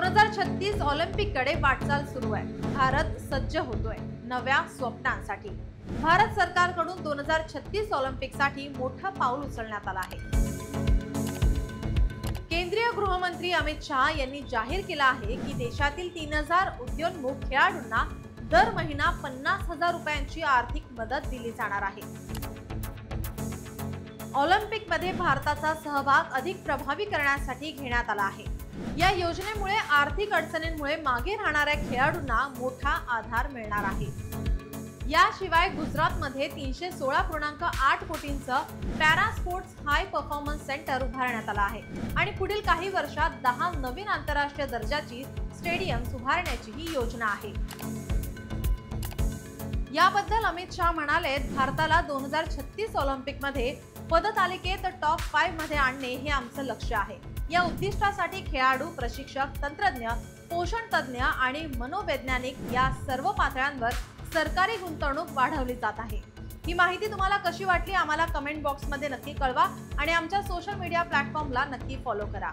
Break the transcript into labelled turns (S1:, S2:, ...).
S1: 2036 ऑलिम्पिककडे वाटचाल सुरू आहे। भारत सज्ज होतोय नव्या स्वप्नांसाठी। भारत सरकारकडून 2036 ऑलिम्पिकसाठी मोठं पाऊल उचलण्यात आलं आहे। केंद्रीय गृहमंत्री अमित शाह यांनी जाहीर केलं आहे की देशातील 3000 उद्योन्मुख खेळाडूंना दर महिना 50,000 रुपयांची आर्थिक मदत दिली जाणार आहे। ऑलिम्पिकमध्ये भारताचा सहभाग अधिक प्रभावी करण्यासाठी घेण्यात आला आहे। या योजनेमुळे आर्थिक अडचणींमुळे मागे राहणाऱ्या खेळाडूंना मोठा आधार मिळणार आहे। याशिवाय गुजरातमध्ये 316.8 कोटींचं para sports high performance centre उभारण्यात आलं आहे आणि पुढील काही वर्षात 10 नवीन आंतरराष्ट्रीय दर्जाची स्टेडियम्स उभारण्याची ही योजना आहे। याबद्दल अमित शाह म्हणाले, भारताला 2036 ऑलिम्पिकमध्ये पदतालिकेत टॉप 5 मध्ये आणणे हे आमचं लक्ष्य आहे। या उद्दिष्टासाठी खेळाडू, प्रशिक्षक, तंत्रज्ञ, पोषण तज्ञ आणि मनोवैज्ञानिक या सर्व पातळ्यांवर सरकारी गुंतवणूक वाढवली जात आहे। ही माहिती तुम्हाला कशी वाटली आम्हाला कमेंट बॉक्समध्ये नक्की कळवा आणि आमच्या सोशल मीडिया प्लॅटफॉर्मला नक्की फॉलो करा।